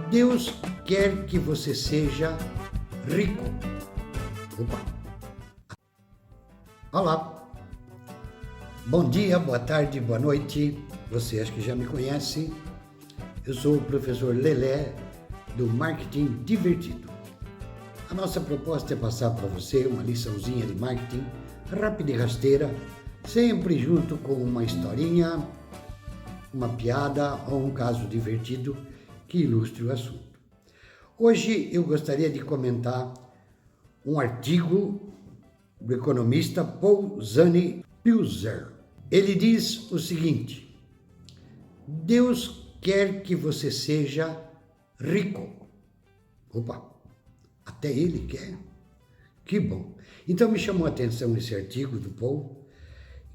Deus quer que você seja rico. Opa! Olá! Bom dia, boa tarde, boa noite. Você acha que já me conhece? Eu sou o professor Lelé do Marketing Divertido. A nossa proposta é passar para você uma liçãozinha de marketing rápida e rasteira, sempre junto com uma historinha, uma piada ou um caso divertido que ilustre o assunto. Hoje eu gostaria de comentar um artigo do economista Paul Zani-Pilzer. Ele diz o seguinte: Deus quer que você seja rico. Opa, até ele quer? Que bom! Então me chamou a atenção esse artigo do Paul,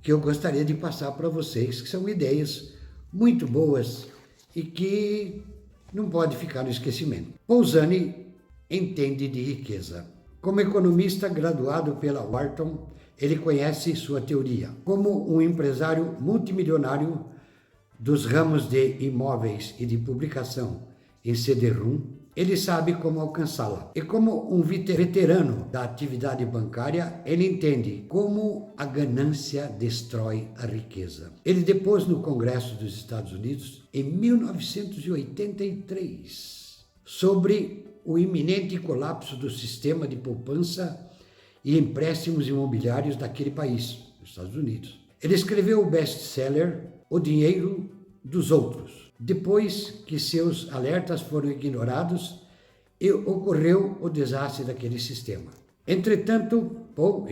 que eu gostaria de passar para vocês, que são ideias muito boas e que não pode ficar no esquecimento. Paul Zani entende de riqueza. Como economista graduado pela Wharton, ele conhece sua teoria. Como um empresário multimilionário dos ramos de imóveis e de publicação em CD-ROM, ele sabe como alcançá-la. E como um veterano da atividade bancária, ele entende como a ganância destrói a riqueza. Ele depôs no Congresso dos Estados Unidos, em 1983, sobre o iminente colapso do sistema de poupança e empréstimos imobiliários daquele país, os Estados Unidos. Ele escreveu o best-seller O Dinheiro dos Outros. Depois que seus alertas foram ignorados, ocorreu o desastre daquele sistema. Entretanto, Paul,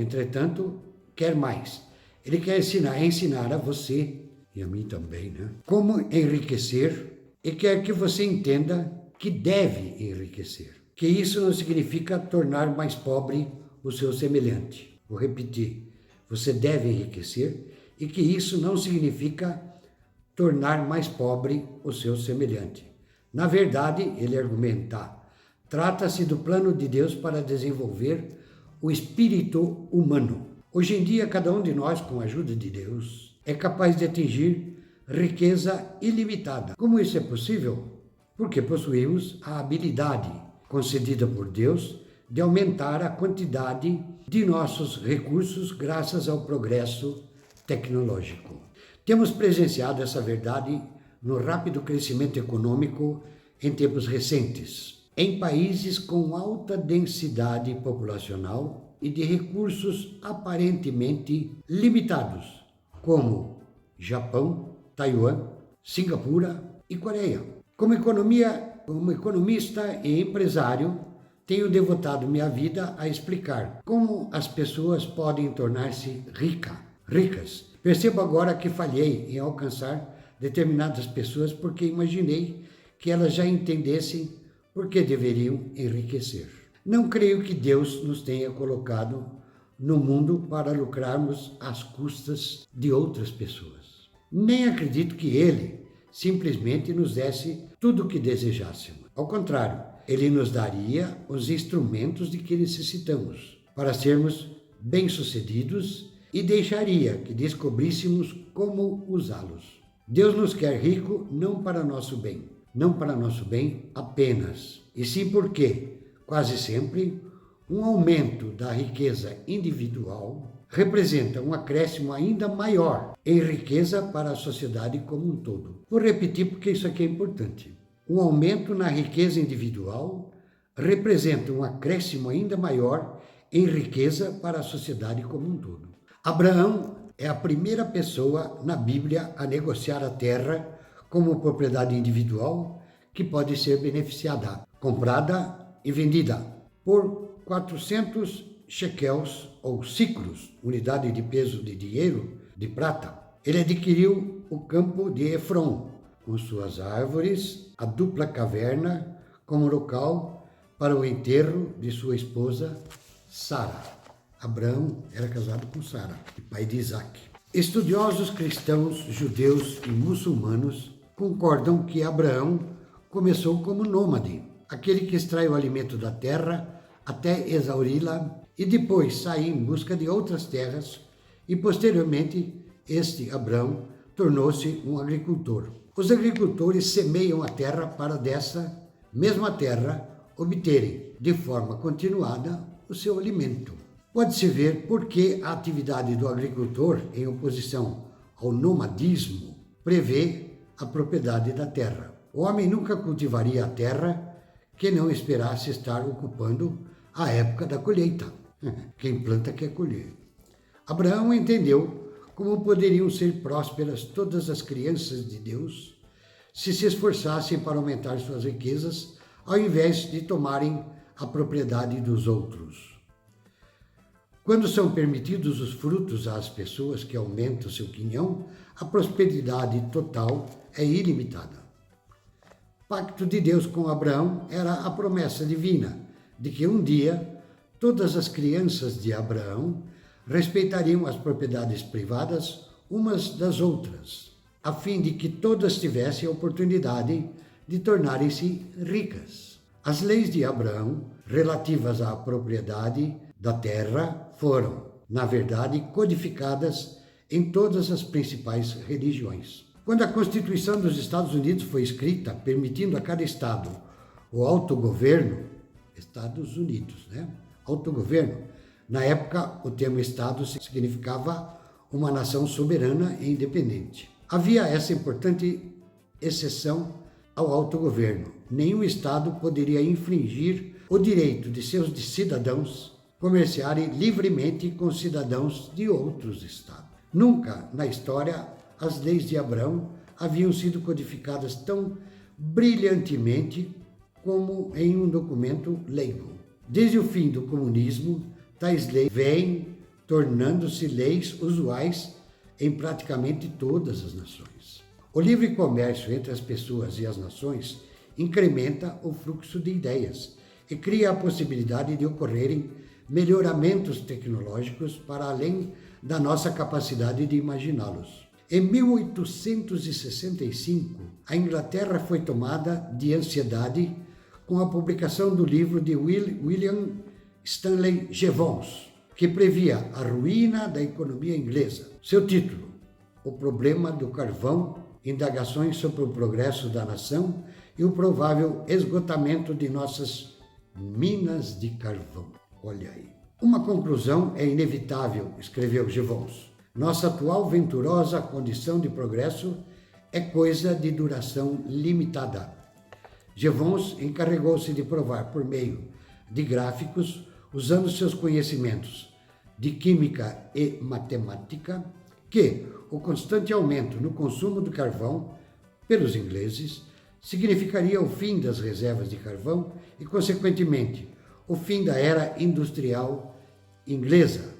quer mais. Ele quer ensinar a você, e a mim também, né? Como enriquecer, e quer que você entenda que deve enriquecer. Que isso não significa tornar mais pobre o seu semelhante. Vou repetir. Você deve enriquecer e que isso não significa tornar mais pobre o seu semelhante. Na verdade, ele argumenta, trata-se do plano de Deus para desenvolver o espírito humano. Hoje em dia, cada um de nós, com a ajuda de Deus, é capaz de atingir riqueza ilimitada. Como isso é possível? Porque possuímos a habilidade concedida por Deus de aumentar a quantidade de nossos recursos graças ao progresso tecnológico. Temos presenciado essa verdade no rápido crescimento econômico em tempos recentes, em países com alta densidade populacional e de recursos aparentemente limitados, como Japão, Taiwan, Singapura e Coreia. Como economista e empresário, tenho devotado minha vida a explicar como as pessoas podem tornar-se ricas. Percebo agora que falhei em alcançar determinadas pessoas porque imaginei que elas já entendessem por que deveriam enriquecer. Não creio que Deus nos tenha colocado no mundo para lucrarmos às custas de outras pessoas. Nem acredito que Ele simplesmente nos desse tudo o que desejássemos. Ao contrário, Ele nos daria os instrumentos de que necessitamos para sermos bem-sucedidos e deixaria que descobríssemos como usá-los. Deus nos quer rico não para nosso bem apenas, e sim porque, quase sempre, um aumento da riqueza individual representa um acréscimo ainda maior em riqueza para a sociedade como um todo. Vou repetir porque isso aqui é importante. Um aumento na riqueza individual representa um acréscimo ainda maior em riqueza para a sociedade como um todo. Abraão é a primeira pessoa na Bíblia a negociar a terra como propriedade individual que pode ser beneficiada, comprada e vendida por 400 shekels ou siclos, unidade de peso de dinheiro, de prata. Ele adquiriu o campo de Efron, com suas árvores, a dupla caverna como local para o enterro de sua esposa Sara. Abraão era casado com Sara, pai de Isaac. Estudiosos cristãos, judeus e muçulmanos concordam que Abraão começou como nômade, aquele que extrai o alimento da terra até exauri-la e depois sai em busca de outras terras e posteriormente este Abraão tornou-se um agricultor. Os agricultores semeiam a terra para dessa mesma terra, obterem de forma continuada o seu alimento. Pode-se ver por que a atividade do agricultor, em oposição ao nomadismo, prevê a propriedade da terra. O homem nunca cultivaria a terra que não esperasse estar ocupando a época da colheita. Quem planta quer colher. Abraão entendeu como poderiam ser prósperas todas as crianças de Deus se esforçassem para aumentar suas riquezas, ao invés de tomarem a propriedade dos outros. Quando são permitidos os frutos às pessoas que aumentam seu quinhão, a prosperidade total é ilimitada. O pacto de Deus com Abraão era a promessa divina de que um dia todas as crianças de Abraão respeitariam as propriedades privadas umas das outras, a fim de que todas tivessem a oportunidade de tornarem-se ricas. As leis de Abraão relativas à propriedade da terra foram, na verdade, codificadas em todas as principais religiões. Quando a Constituição dos Estados Unidos foi escrita, permitindo a cada estado o autogoverno, Estados Unidos, autogoverno, na época o termo estado significava uma nação soberana e independente. Havia essa importante exceção ao autogoverno. Nenhum estado poderia infringir o direito de seus cidadãos comerciarem livremente com cidadãos de outros estados. Nunca na história as leis de Abraão haviam sido codificadas tão brilhantemente como em um documento leigo. Desde o fim do comunismo, tais leis vêm tornando-se leis usuais em praticamente todas as nações. O livre comércio entre as pessoas e as nações incrementa o fluxo de ideias e cria a possibilidade de ocorrerem melhoramentos tecnológicos para além da nossa capacidade de imaginá-los. Em 1865, a Inglaterra foi tomada de ansiedade com a publicação do livro de William Stanley Jevons, que previa a ruína da economia inglesa. Seu título, O Problema do Carvão, Indagações sobre o Progresso da Nação e o Provável Esgotamento de Nossas Minas de Carvão. Olha aí. Uma conclusão é inevitável, escreveu Jevons. Nossa atual venturosa condição de progresso é coisa de duração limitada. Jevons encarregou-se de provar por meio de gráficos, usando seus conhecimentos de química e matemática, que o constante aumento no consumo do carvão pelos ingleses significaria o fim das reservas de carvão e, consequentemente, o fim da era industrial inglesa,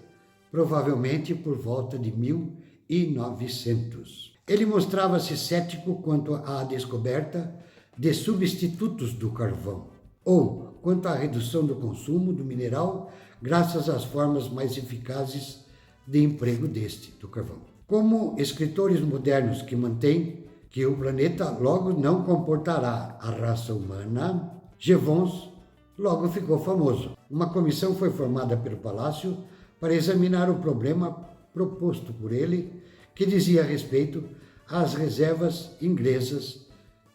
provavelmente por volta de 1900. Ele mostrava-se cético quanto à descoberta de substitutos do carvão, ou quanto à redução do consumo do mineral graças às formas mais eficazes de emprego do carvão. Como escritores modernos que mantêm que o planeta logo não comportará a raça humana, Jevons logo ficou famoso. Uma comissão foi formada pelo Palácio para examinar o problema proposto por ele, que dizia respeito às reservas inglesas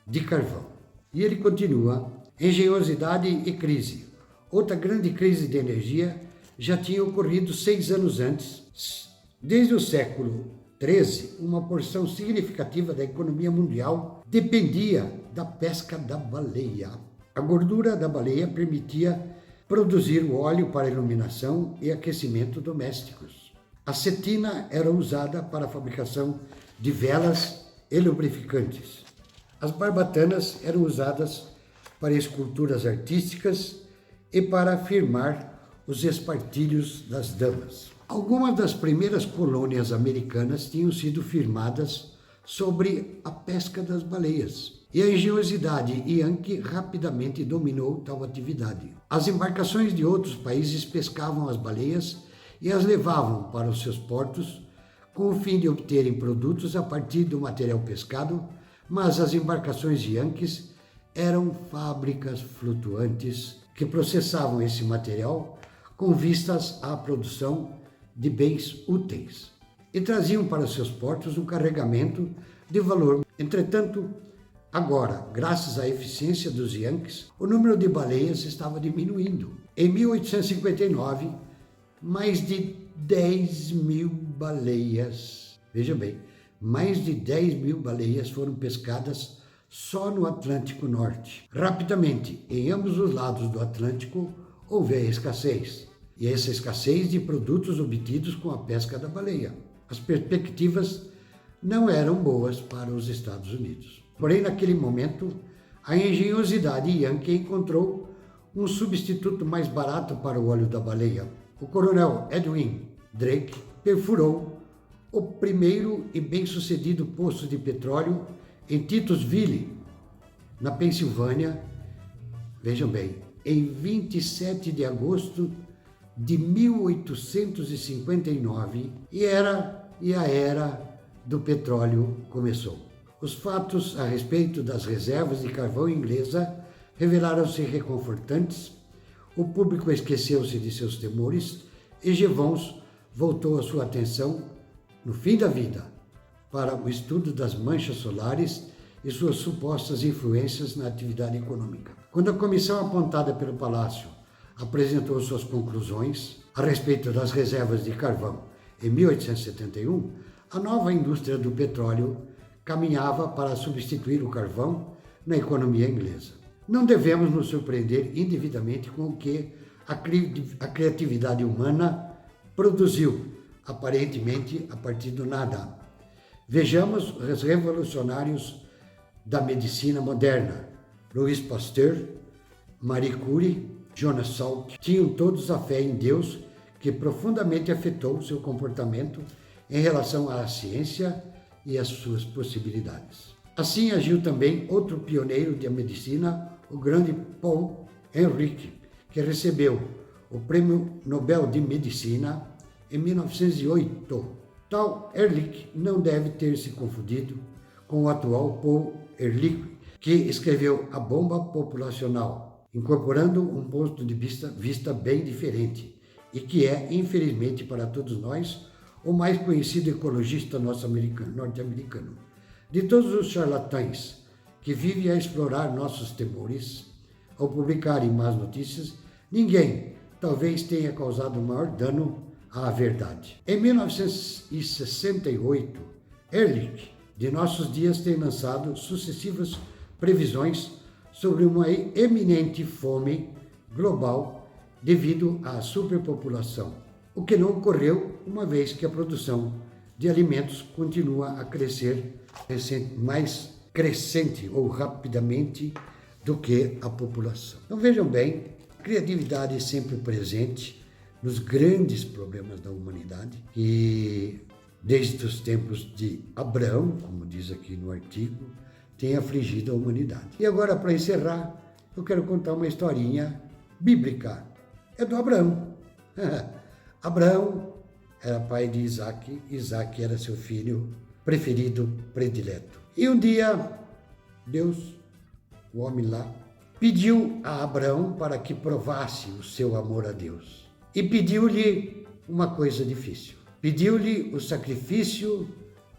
de carvão. E ele continua: engenhosidade e crise. Outra grande crise de energia já tinha ocorrido 6 anos antes. Desde o século XIII, uma porção significativa da economia mundial dependia da pesca da baleia. A gordura da baleia permitia produzir o óleo para iluminação e aquecimento domésticos. A cetina era usada para a fabricação de velas e lubrificantes. As barbatanas eram usadas para esculturas artísticas e para firmar os espartilhos das damas. Algumas das primeiras colônias americanas tinham sido firmadas sobre a pesca das baleias, e a engenhosidade yankee rapidamente dominou tal atividade. As embarcações de outros países pescavam as baleias e as levavam para os seus portos com o fim de obterem produtos a partir do material pescado, mas as embarcações yankees eram fábricas flutuantes que processavam esse material com vistas à produção de bens úteis e traziam para seus portos um carregamento de valor. Entretanto, Agora, graças à eficiência dos Yankees, o número de baleias estava diminuindo. Em 1859, mais de 10 mil baleias, veja bem, mais de 10 mil baleias foram pescadas só no Atlântico Norte. Rapidamente, em ambos os lados do Atlântico, houve a escassez. E essa escassez de produtos obtidos com a pesca da baleia. As perspectivas não eram boas para os Estados Unidos. Porém, naquele momento, a engenhosidade Yankee encontrou um substituto mais barato para o óleo da baleia. O coronel Edwin Drake perfurou o primeiro e bem-sucedido poço de petróleo em Titusville, na Pensilvânia, vejam bem, em 27 de agosto de 1859, e a era do petróleo começou. Os fatos a respeito das reservas de carvão inglesa revelaram-se reconfortantes, o público esqueceu-se de seus temores e Gibbons voltou a sua atenção, no fim da vida, para o estudo das manchas solares e suas supostas influências na atividade econômica. Quando a comissão apontada pelo Palácio apresentou suas conclusões a respeito das reservas de carvão em 1871, a nova indústria do petróleo caminhava para substituir o carvão na economia inglesa. Não devemos nos surpreender indevidamente com o que a criatividade humana produziu, aparentemente a partir do nada. Vejamos os revolucionários da medicina moderna. Louis Pasteur, Marie Curie, Jonas Salk, tinham todos a fé em Deus que profundamente afetou seu comportamento em relação à ciência e às suas possibilidades. Assim agiu também outro pioneiro da medicina, o grande Paul Ehrlich, que recebeu o Prêmio Nobel de Medicina em 1908. Tal Ehrlich não deve ter se confundido com o atual Paul Ehrlich, que escreveu A Bomba Populacional, incorporando um ponto de vista bem diferente e que é, infelizmente para todos nós, o mais conhecido ecologista norte-americano. De todos os charlatães que vivem a explorar nossos temores, ao publicarem más notícias, ninguém talvez tenha causado maior dano à verdade. Em 1968, Ehrlich, de nossos dias, tem lançado sucessivas previsões sobre uma eminente fome global devido à superpopulação, o que não ocorreu uma vez que a produção de alimentos continua a crescer mais crescente ou rapidamente do que a população. Então vejam bem, a criatividade é sempre presente nos grandes problemas da humanidade e desde os tempos de Abraão, como diz aqui no artigo, tem afligido a humanidade. E agora, para encerrar, eu quero contar uma historinha bíblica. É do Abraão. Abraão era pai de Isaac, Isaac era seu filho preferido, predileto. E um dia, Deus, o homem lá, pediu a Abraão para que provasse o seu amor a Deus. E pediu-lhe uma coisa difícil. Pediu-lhe o sacrifício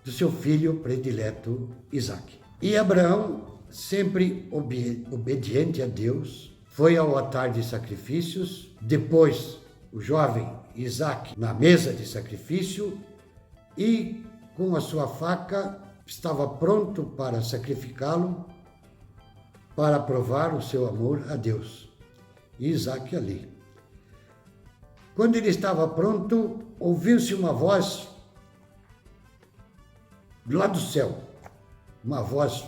do seu filho predileto, Isaac. E Abraão, sempre obediente a Deus, foi ao altar de sacrifícios. Depois, o jovem Isaac na mesa de sacrifício e com a sua faca estava pronto para sacrificá-lo, para provar o seu amor a Deus. E Isaac ali. Quando ele estava pronto, ouviu-se uma voz lá do céu, uma voz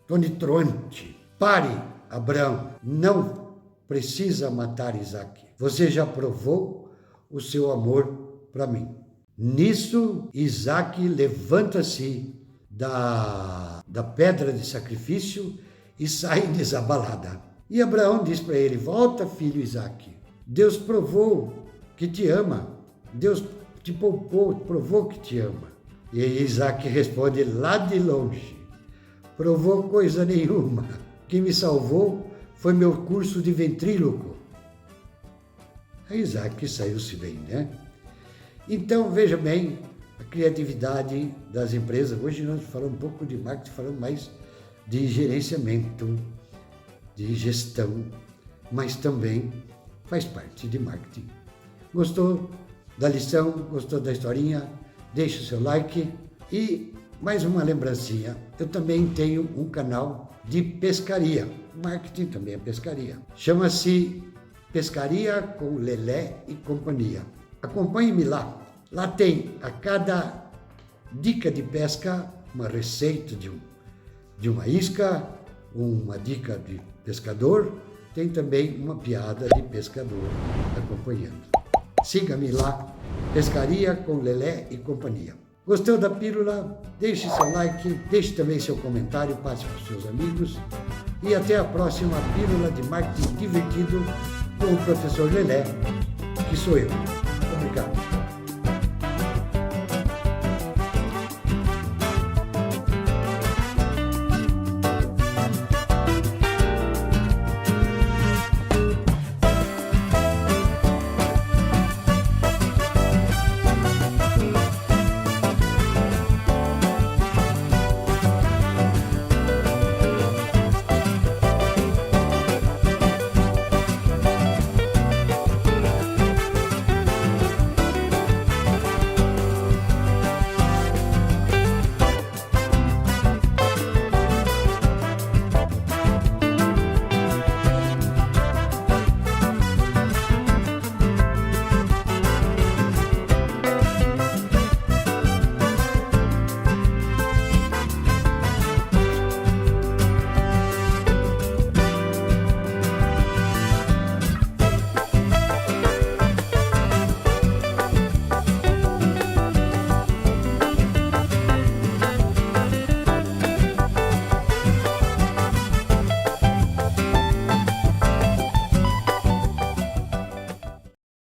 tonitruante. Pare, Abraão, não precisa matar Isaac. Você já provou o seu amor para mim. Nisso, Isaac levanta-se da pedra de sacrifício e sai desabalada. E Abraão diz para ele: volta, filho Isaac. Deus provou que te ama. Deus te poupou, provou que te ama. E Isaac responde lá de longe: provou coisa nenhuma. Quem me salvou foi meu curso de ventríloco. Aí Isaac saiu-se bem, né? Então, veja bem, a criatividade das empresas. Hoje nós falamos um pouco de marketing, falamos mais de gerenciamento, de gestão, mas também faz parte de marketing. Gostou da lição? Gostou da historinha? Deixe o seu like. E mais uma lembrancinha, eu também tenho um canal de pescaria. Marketing também é pescaria. Chama-se Pescaria com Lelé e Companhia. Acompanhe-me lá. Lá tem a cada dica de pesca uma receita de uma isca, uma dica de pescador, tem também uma piada de pescador acompanhando. Siga-me lá, Pescaria com Lelé e Companhia. Gostou da pílula? Deixe seu like, deixe também seu comentário, passe para os seus amigos. E até a próxima pílula de marketing divertido com o professor Lelé, que sou eu. Obrigado.